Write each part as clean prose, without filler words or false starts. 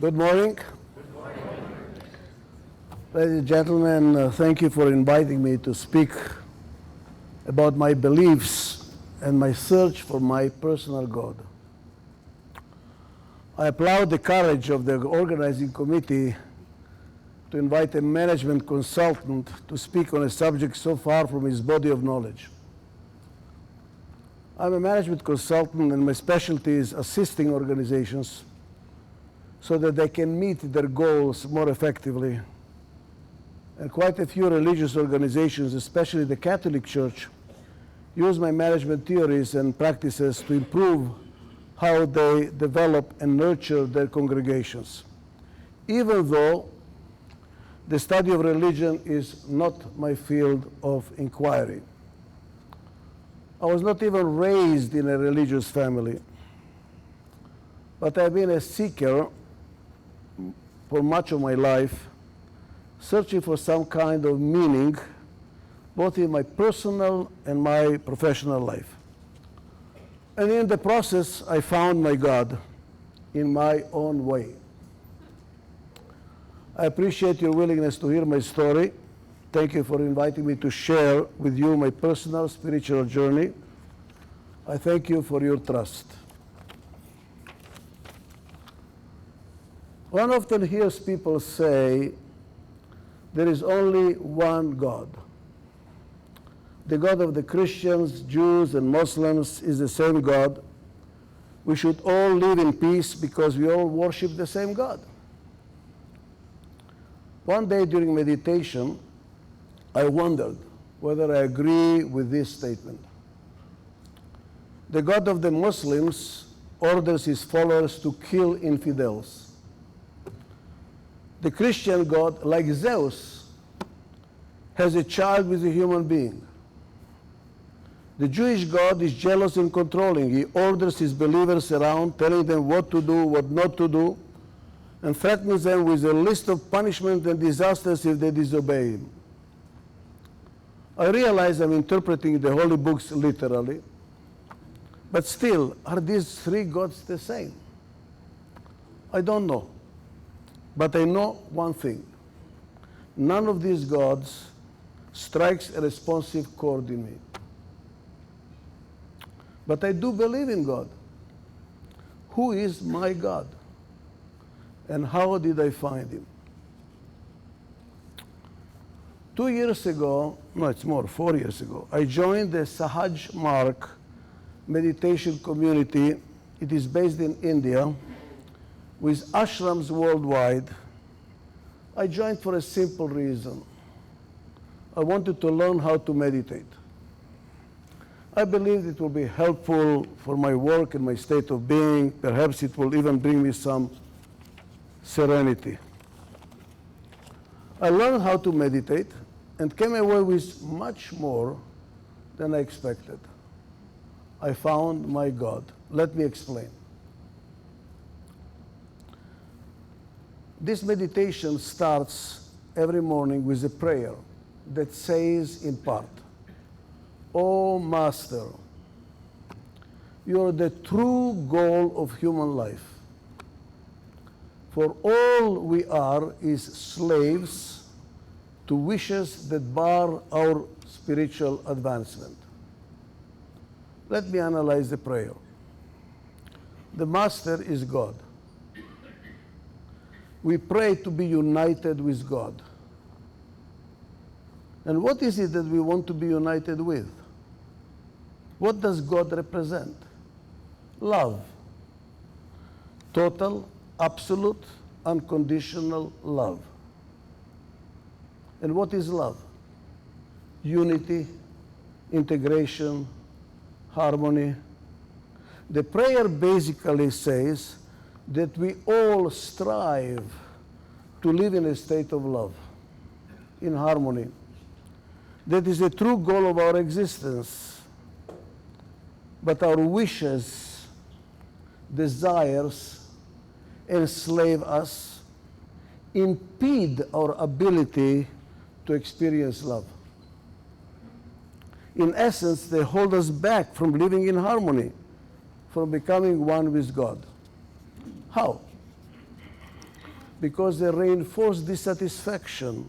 Good morning. Ladies and gentlemen, thank you for inviting me to speak about my beliefs and my search for my personal God. I applaud the courage of the organizing committee to invite a management consultant to speak on a subject so far from his body of knowledge. I'm a management consultant, and my specialty is assisting organizations so that they can meet their goals more effectively. And quite a few religious organizations, especially the Catholic Church, use my management theories and practices to improve how they develop and nurture their congregations, even though the study of religion is not my field of inquiry. I was not even raised in a religious family, but I've been a seeker for much of my life, searching for some kind of meaning, both in my personal and my professional life. And in the process, I found my God in my own way. I appreciate your willingness to hear my story. Thank you for inviting me to share with you my personal spiritual journey. I thank you for your trust. One often hears people say, there is only one God. The God of the Christians, Jews, and Muslims is the same God. We should all live in peace because we all worship the same God. One day during meditation, I wondered whether I agree with this statement. The God of the Muslims orders his followers to kill infidels. The Christian God, like Zeus, has a child with a human being. The Jewish God is jealous and controlling. He orders his believers around, telling them what to do, what not to do, and threatens them with a list of punishment and disasters if they disobey him. I realize I'm interpreting the holy books literally, but still, are these three gods the same? I don't know, but I know one thing. None of these gods strikes a responsive chord in me. But I do believe in God. Who is my God? And how did I find him? 2 years ago, no, it's more, 4 years ago, I joined the Sahaj Mark meditation community. It is based in India with ashrams worldwide. I joined for a simple reason. I wanted to learn how to meditate. I believed it will be helpful for my work and my state of being. Perhaps it will even bring me some serenity. I learned how to meditate and came away with much more than I expected. I found my God. Let me explain. This meditation starts every morning with a prayer that says in part, "O Master, you are the true goal of human life. For all we are is slaves to wishes that bar our spiritual advancement." Let me analyze the prayer. The Master is God. We pray to be united with God. And what is it that we want to be united with? What does God represent? Love. Total, absolute, unconditional love. And what is love? Unity, integration, harmony. The prayer basically says that we all strive to live in a state of love, in harmony. That is the true goal of our existence. But our wishes, desires, enslave us, impede our ability to experience love. In essence, they hold us back from living in harmony, from becoming one with God. How? because they reinforce dissatisfaction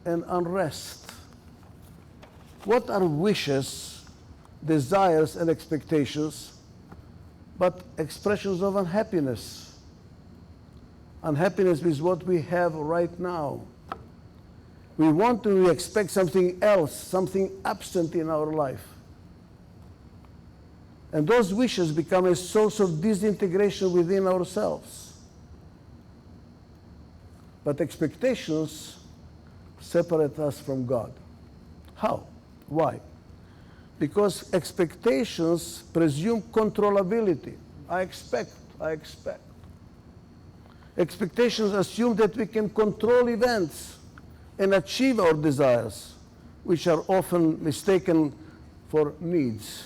and unrest. What are wishes, desires, and expectations but expressions of unhappiness? Unhappiness is what we have right now. We want to expect something else, something absent in our life. And those wishes become a source of disintegration within ourselves. But expectations separate us from God. How? Why? Because expectations presume controllability. I expect. Expectations assume that we can control events and achieve our desires, which are often mistaken for needs.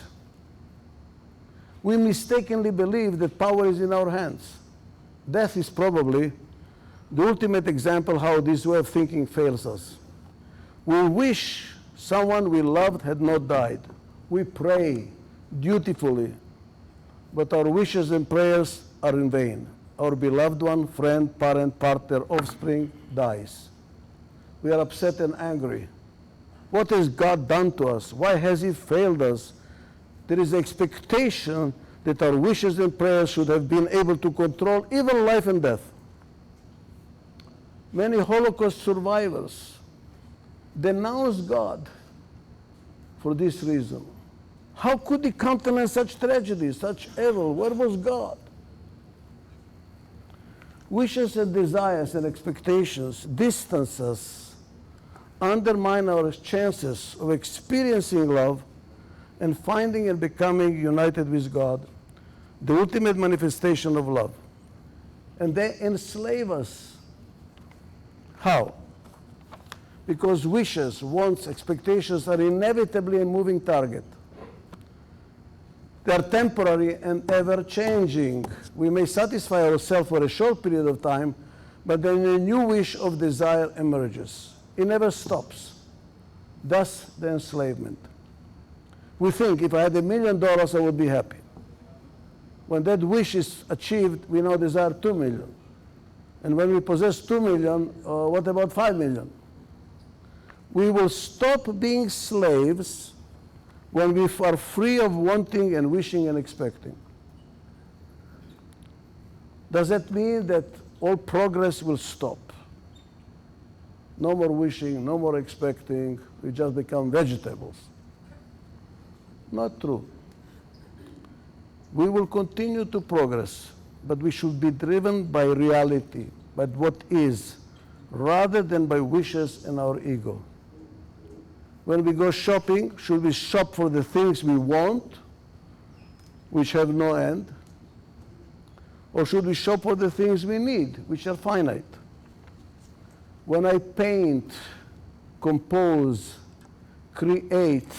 We mistakenly believe that power is in our hands. Death is probably the ultimate example how this way of thinking fails us. We wish someone we loved had not died. We pray dutifully, but our wishes and prayers are in vain. Our beloved one, friend, parent, partner, offspring dies. We are upset and angry. What has God done to us? Why has He failed us? There is expectation that our wishes and prayers should have been able to control even life and death. Many Holocaust survivors denounce God for this reason. How could He countenance such tragedy, such evil? Where was God? Wishes and desires and expectations distance us, undermine our chances of experiencing love and finding and becoming united with God, the ultimate manifestation of love. And they enslave us. How? Because wishes, wants, expectations are inevitably a moving target. They are temporary and ever-changing. We may satisfy ourselves for a short period of time, but then a new wish of desire emerges. It never stops. Thus, the enslavement. We think if I had $1 million, I would be happy. When that wish is achieved, we now desire 2 million. And when we possess 2 million, what about 5 million? We will stop being slaves when we are free of wanting and wishing and expecting. Does that mean that all progress will stop? No more wishing, no more expecting, we just become vegetables. Not true. We will continue to progress, but we should be driven by reality, by what is, rather than by wishes and our ego. When we go shopping, should we shop for the things we want, which have no end? Or should we shop for the things we need, which are finite? When I paint, compose, create,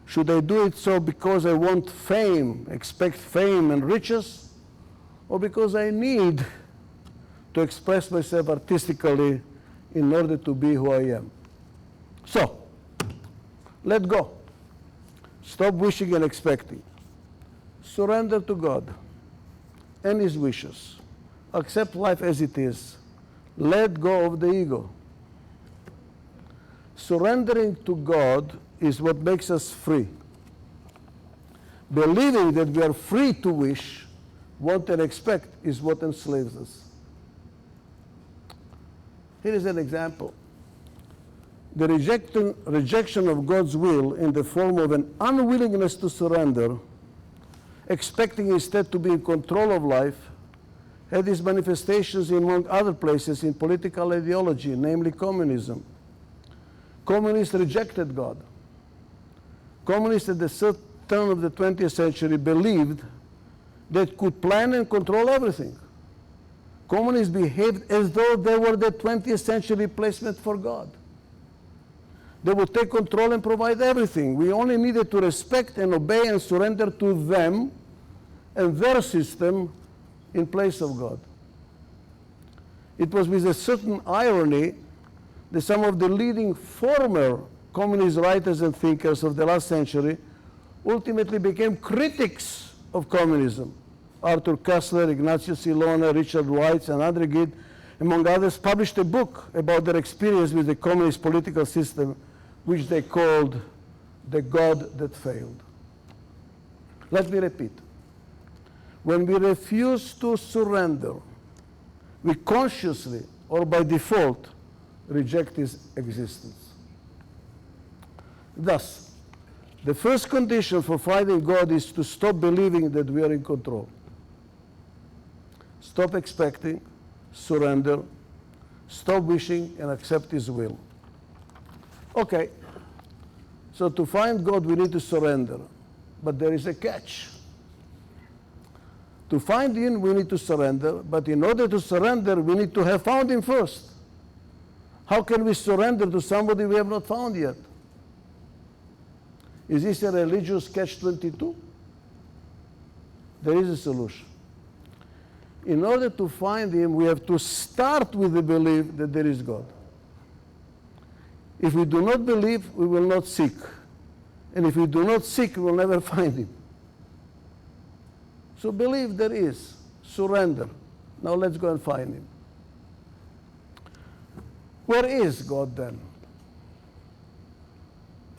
should I do it so because I want fame, expect fame and riches, or because I need to express myself artistically in order to be who I am? So, let go. Stop wishing and expecting. Surrender to God and His wishes. Accept life as it is. Let go of the ego. Surrendering to God is what makes us free. Believing that we are free to wish, want, and expect is what enslaves us. Here is an example. The rejection of God's will in the form of an unwillingness to surrender, expecting instead to be in control of life, had its manifestations among other places in political ideology, namely communism. Communists rejected God. Communists at the turn of the 20th century believed they could plan and control everything. Communists behaved as though they were the 20th century replacement for God. They would take control and provide everything. We only needed to respect and obey and surrender to them and their system in place of God. It was with a certain irony that some of the leading former communist writers and thinkers of the last century ultimately became critics of communism. Arthur Koestler, Ignatius Ilona, Richard Weitz, and Andre Gide among others, published a book about their experience with the communist political system, which they called The God That Failed. Let me repeat. When we refuse to surrender, we consciously or by default reject his existence. Thus, the first condition for finding God is to stop believing that we are in control. Stop expecting, surrender, stop wishing, and accept his will. Okay, so to find God, we need to surrender. But there is a catch. To find him, we need to surrender. But in order to surrender, we need to have found him first. How can we surrender to somebody we have not found yet? Is this a religious catch-22? There is a solution. In order to find him, we have to start with the belief that there is God. If we do not believe, we will not seek. And if we do not seek, we will never find him. So believe there is. Surrender. Now let's go and find him. Where is God then?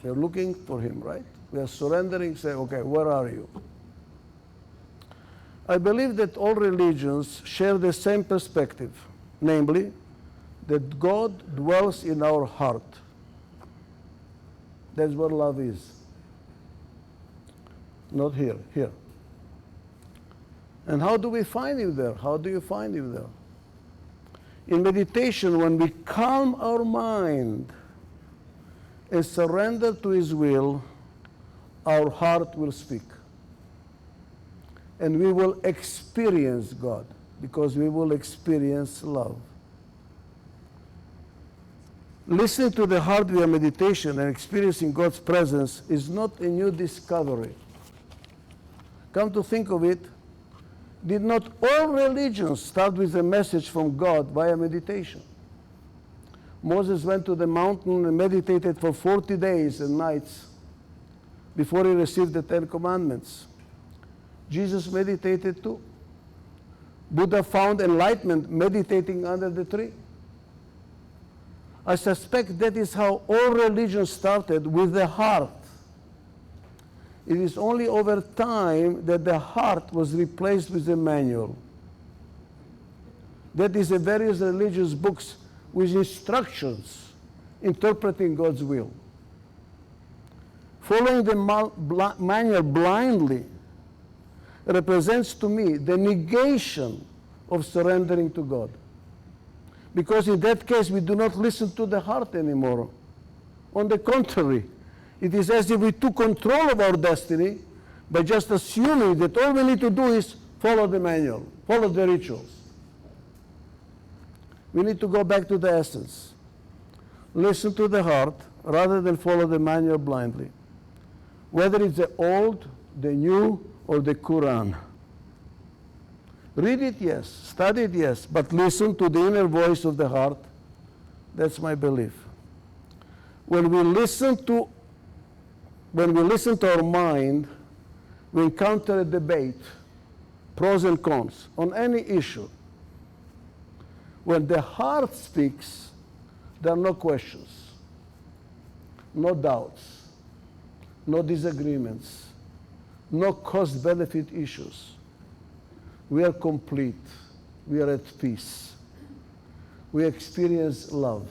We are looking for him, right? We are surrendering, say, okay, where are you? I believe that all religions share the same perspective, namely, that God dwells in our heart. That's where love is. Not here, here. And how do we find him there? How do you find him there? In meditation, when we calm our mind and surrender to his will, our heart will speak. And we will experience God, because we will experience love. Listening to the heart via meditation and experiencing God's presence is not a new discovery. Come to think of it, did not all religions start with a message from God via meditation? Moses went to the mountain and meditated for 40 days and nights before he received the 10 Commandments. Jesus meditated too. Buddha found enlightenment meditating under the tree. I suspect that is how all religions started, with the heart. It is only over time that the heart was replaced with a manual. That is the various religious books with instructions interpreting God's will. Following the manual blindly represents to me the negation of surrendering to God. Because in that case, we do not listen to the heart anymore. On the contrary, it is as if we took control of our destiny by just assuming that all we need to do is follow the manual, follow the rituals. We need to go back to the essence. Listen to the heart rather than follow the manual blindly. Whether it's the old, the new, or the Quran. Read it, yes. Study it, yes. But listen to the inner voice of the heart. That's my belief. When we listen to our mind, we encounter a debate, pros and cons, on any issue. When the heart speaks, there are no questions, no doubts, no disagreements, no cost-benefit issues. We are complete. We are at peace. We experience love.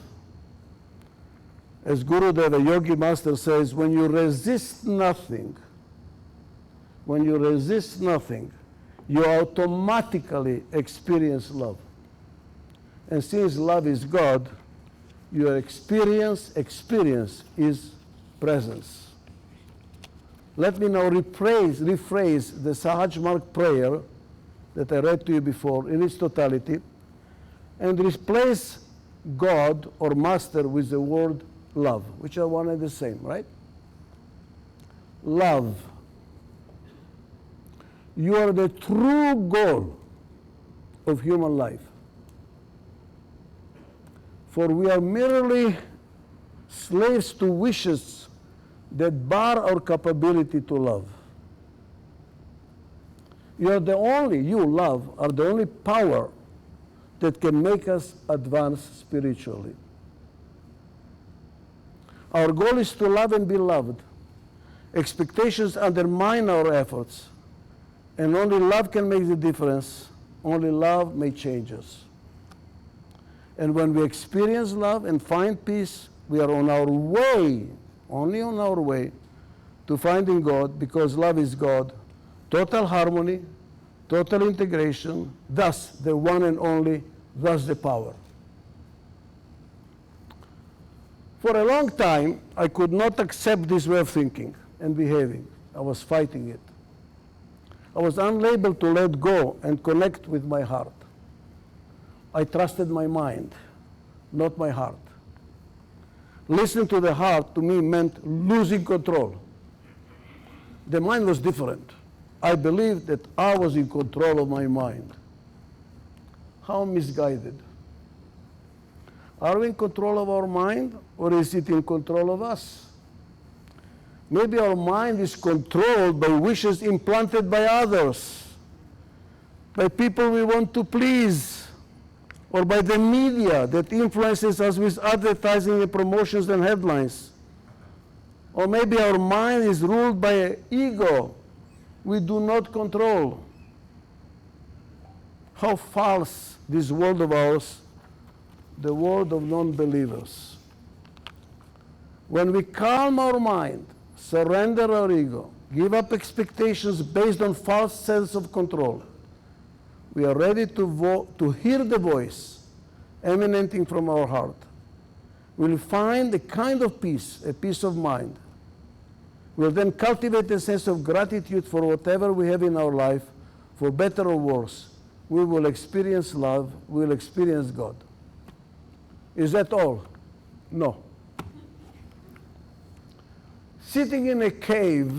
As Guru Dev, a yogi master, says, when you resist nothing, you automatically experience love. And since love is God, your experience is presence. Let me now rephrase the Sahaj Marg prayer that I read to you before in its totality, and replace God or Master with the word love, which are one and the same, right? Love. You are the true goal of human life. For we are merely slaves to wishes that bar our capability to love. You, love, are the only power that can make us advance spiritually. Our goal is to love and be loved. Expectations undermine our efforts, and only love can make the difference. Only love may change us. And when we experience love and find peace, we are on our way, only on our way, to finding God, because love is God. Total harmony, total integration, thus the one and only, thus the power. For a long time, I could not accept this way of thinking and behaving. I was fighting it. I was unable to let go and connect with my heart. I trusted my mind, not my heart. Listening to the heart to me meant losing control. The mind was different. I believed that I was in control of my mind. How misguided. Are we in control of our mind, or is it in control of us? Maybe our mind is controlled by wishes implanted by others, by people we want to please, or by the media that influences us with advertising and promotions and headlines. Or maybe our mind is ruled by an ego we do not control. How false this world of ours, the world of non-believers. When we calm our mind, surrender our ego, give up expectations based on false sense of control, we are ready to hear the voice emanating from our heart. We'll find a kind of peace, a peace of mind. We'll then cultivate a sense of gratitude for whatever we have in our life, for better or worse. We will experience love, we will experience God. Is that all? No. Sitting in a cave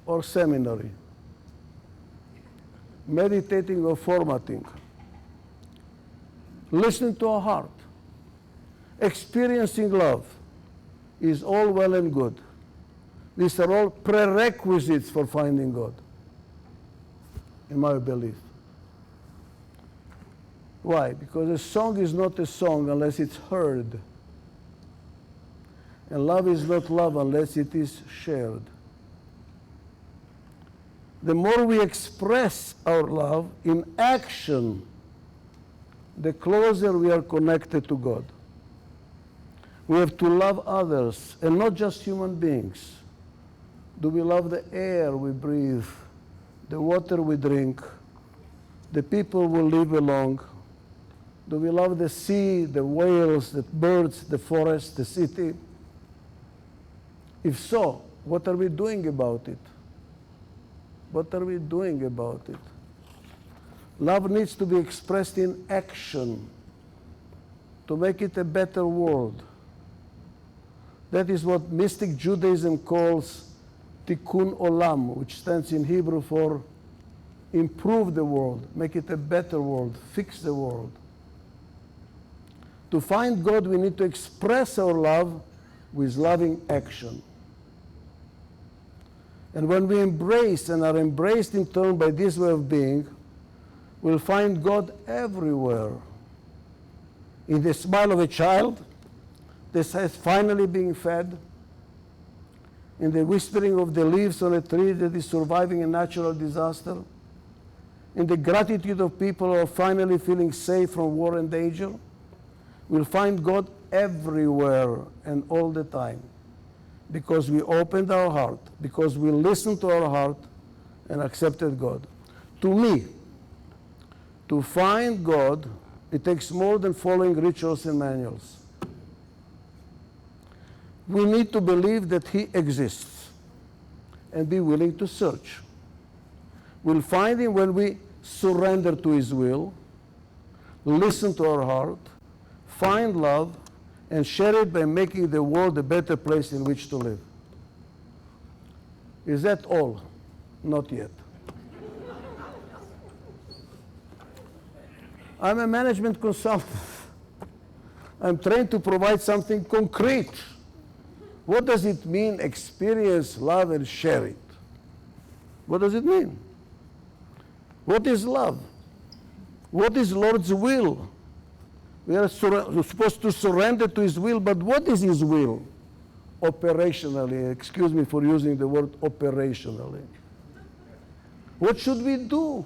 or seminary, meditating or formatting, listening to our heart, experiencing love is all well and good. These are all prerequisites for finding God, in my belief. Why? Because a song is not a song unless it's heard. And love is not love unless it is shared. The more we express our love in action, the closer we are connected to God. We have to love others, and not just human beings. Do we love the air we breathe, the water we drink, the people we live along? Do we love the sea, the whales, the birds, the forest, the city? If so, what are we doing about it? What are we doing about it? Love needs to be expressed in action to make it a better world. That is what mystic Judaism calls tikkun olam, which stands in Hebrew for improve the world, make it a better world, fix the world. To find God, we need to express our love with loving action. And when we embrace and are embraced in turn by this way of being, we'll find God everywhere. In the smile of a child that has finally been fed, in the whispering of the leaves on a tree that is surviving a natural disaster, in the gratitude of people who are finally feeling safe from war and danger, we'll find God everywhere and all the time, because we opened our heart, because we listened to our heart and accepted God. To me, to find God, it takes more than following rituals and manuals. We need to believe that He exists and be willing to search. We'll find Him when we surrender to His will, listen to our heart, find love, and share it by making the world a better place in which to live. Is that all? Not yet. I'm a management consultant. I'm trained to provide something concrete. What does it mean, experience love and share it? What does it mean? What is love? What is Lord's will? We are supposed to surrender to His will, but what is His will? Operationally, excuse me for using the word operationally. What should we do?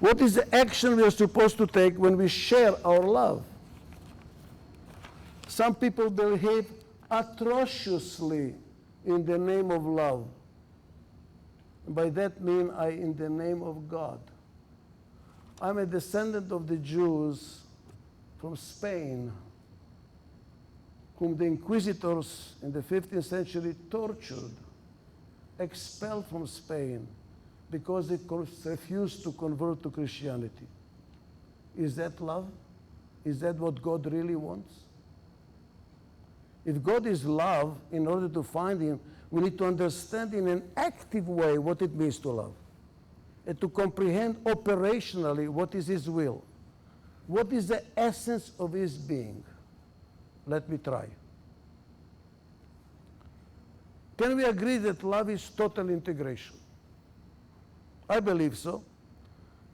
What is the action we are supposed to take when we share our love? Some people behave atrociously in the name of love. By that mean in the name of God. I'm a descendant of the Jews from Spain, whom the inquisitors in the 15th century tortured, expelled from Spain because they refused to convert to Christianity. Is that love? Is that what God really wants? If God is love, in order to find Him, we need to understand in an active way what it means to love, and to comprehend operationally what is His will. What is the essence of His being? Let me try. Can we agree that love is total integration? I believe so.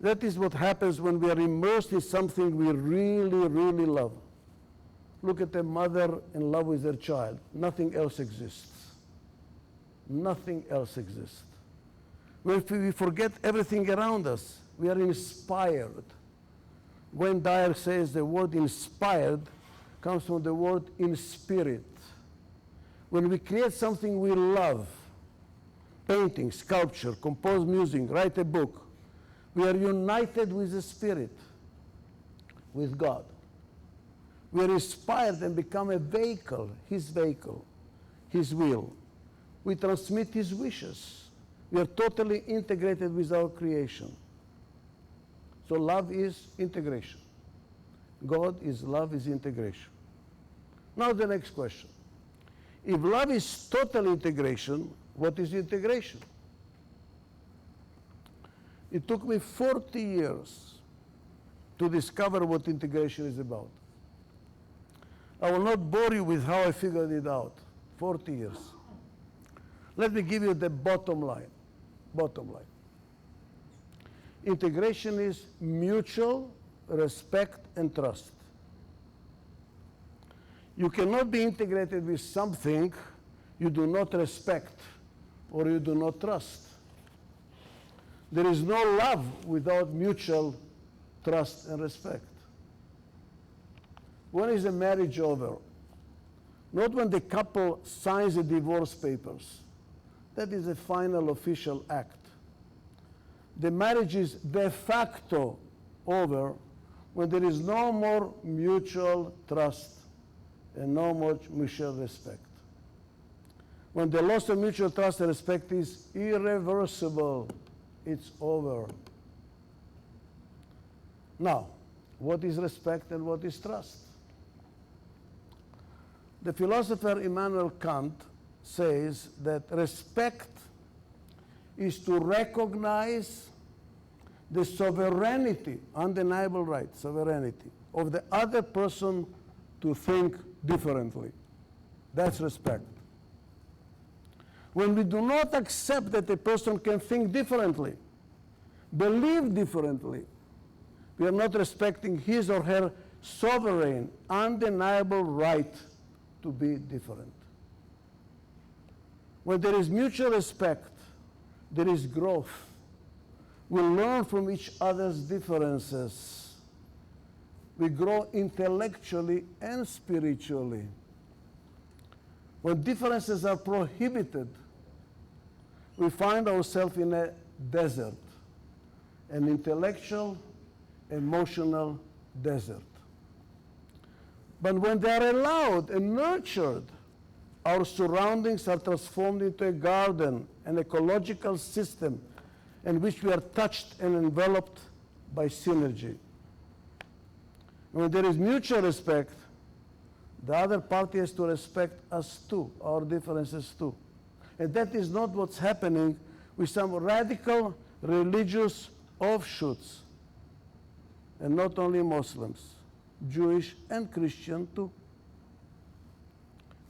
That is what happens when we are immersed in something we really, really love. Look at a mother in love with her child. Nothing else exists. Nothing else exists. When we forget everything around us, we are inspired. When Dyer says the word inspired comes from the word in spirit. When we create something we love, painting, sculpture, compose music, write a book, we are united with the Spirit, with God. We are inspired and become a vehicle, His will. We transmit His wishes. We are totally integrated with our creation. So love is integration. God is love is integration. Now the next question. If love is total integration, what is integration? It took me 40 years to discover what integration is about. I will not bore you with how I figured it out. 40 years. Let me give you the bottom line. Bottom line. Integration is mutual respect and trust. You cannot be integrated with something you do not respect or you do not trust. There is no love without mutual trust and respect. When is a marriage over? Not when the couple signs the divorce papers. That is a final official act. The marriage is de facto over when there is no more mutual trust and no more mutual respect. When the loss of mutual trust and respect is irreversible, it's over. Now, what is respect and what is trust? The philosopher Immanuel Kant says that respect is to recognize the sovereignty, undeniable right, sovereignty, of the other person to think differently. That's respect. When we do not accept that a person can think differently, believe differently, we are not respecting his or her sovereign, undeniable right to be different. When there is mutual respect, there is growth. We learn from each other's differences. We grow intellectually and spiritually. When differences are prohibited, we find ourselves in a desert, an intellectual, emotional desert. But when they are allowed and nurtured, our surroundings are transformed into a garden, an ecological system in which we are touched and enveloped by synergy. When there is mutual respect, the other party has to respect us too, our differences too. And that is not what's happening with some radical religious offshoots. And not only Muslims, Jewish and Christian too.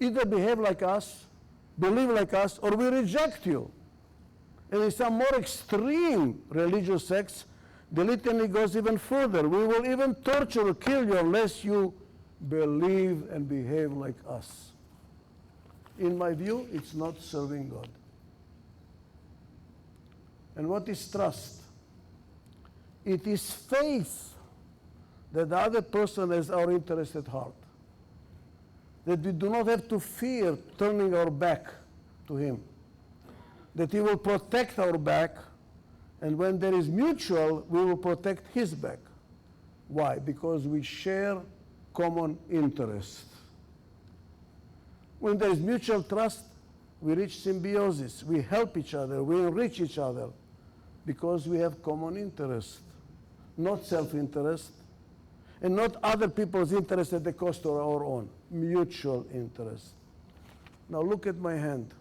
Either behave like us, believe like us, or we reject you. And in some more extreme religious sects, The litany goes even further. We will even torture or kill you unless you believe and behave like us. In my view, it's not serving God. And what is trust? It is faith that the other person has our interest at heart. That we do not have to fear turning our back to him. That he will protect our back, and when there is mutual, we will protect his back. Why? Because we share common interest. When there is mutual trust, we reach symbiosis. We help each other, we enrich each other, because we have common interest, not self-interest, and not other people's interest at the cost of our own. Mutual interest. Now look at my hand.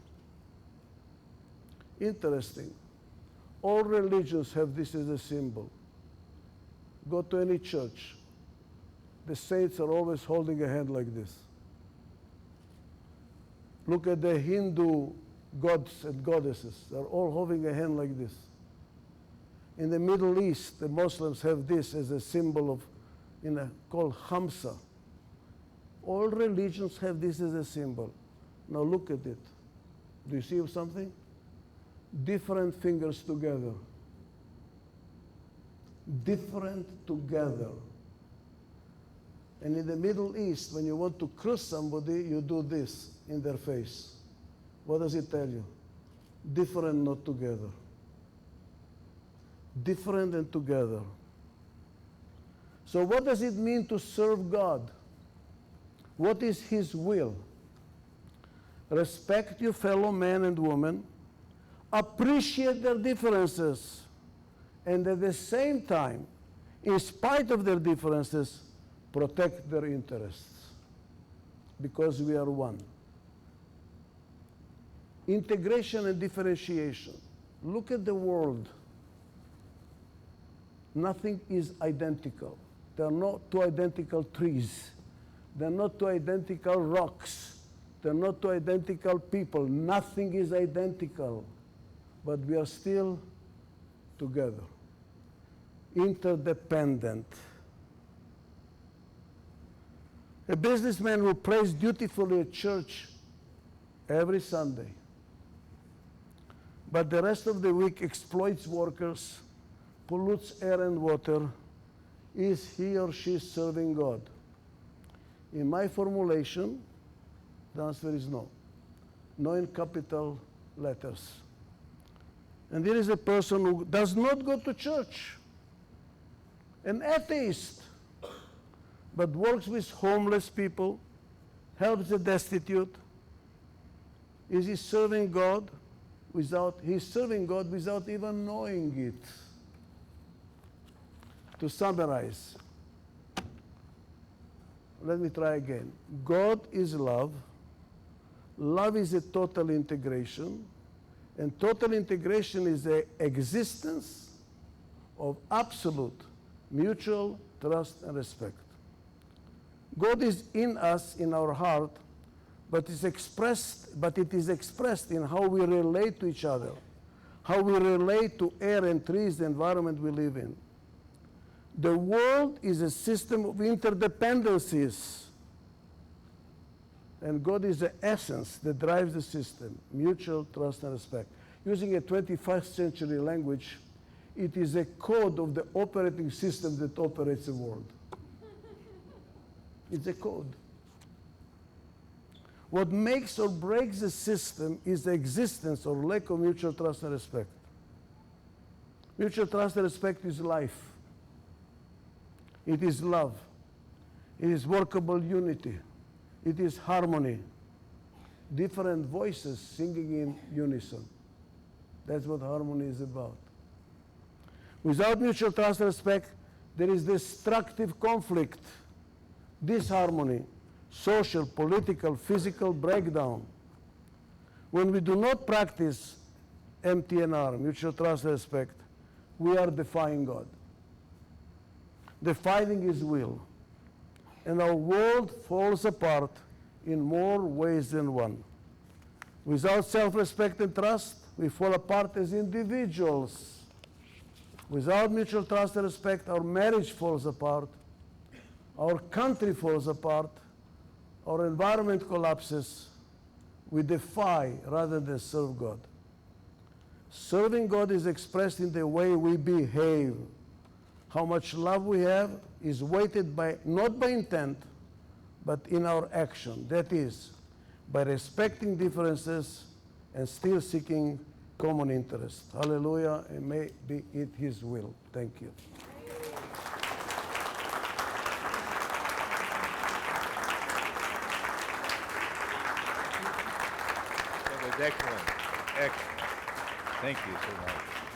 Interesting. All religions have this as a symbol. Go to any church. The saints are always holding a hand like this. Look at the Hindu gods and goddesses. They're all holding a hand like this. In the Middle East, the Muslims have this as a symbol of, called Hamsa. All religions have this as a symbol. Now look at it. Do you see something? Different fingers together. Different together. And in the Middle East, when you want to curse somebody, you do this in their face. What does it tell you? Different, not together. Different and together. So what does it mean to serve God? What is his will? Respect your fellow man and woman, appreciate their differences, and at the same time, in spite of their differences, protect their interests, because we are one. Integration and differentiation. Look at the world. Nothing is identical. There are not two identical trees. There are not two identical rocks. There are not two identical people. Nothing is identical. But we are still together. Interdependent. A businessman who prays dutifully at church every Sunday, but the rest of the week exploits workers, pollutes air and water, is he or she serving God? In my formulation, the answer is no. No in capital letters. And there is a person who does not go to church, an atheist, but works with homeless people, helps the destitute. Is he serving God he's serving God without even knowing it? To summarize, let me try again. God is love. Love is a total integration. And total integration is the existence of absolute mutual trust and respect. God is in us, in our heart, but it is expressed in how we relate to each other, how we relate to air and trees, the environment we live in. The world is a system of interdependencies, and God is the essence that drives the system, mutual trust and respect. Using a 21st century language, it is a code of the operating system that operates the world. It's a code. What makes or breaks the system is the existence or lack of mutual trust and respect. Mutual trust and respect is life. It is love. It is workable unity. It is harmony. Different voices singing in unison. That's what harmony is about. Without mutual trust and respect, there is destructive conflict, disharmony, social, political, physical breakdown. When we do not practice MTNR, mutual trust and respect, we are defying God. Defying his will. And our world falls apart in more ways than one. Without self-respect and trust, we fall apart as individuals. Without mutual trust and respect, our marriage falls apart, our country falls apart, our environment collapses. We defy rather than serve God. Serving God is expressed in the way we behave. How much love we have is weighted by, not by intent, but in our action. That is, by respecting differences and still seeking common interest. Hallelujah, and may be it His will. Thank you. That was excellent. Excellent. Thank you so much.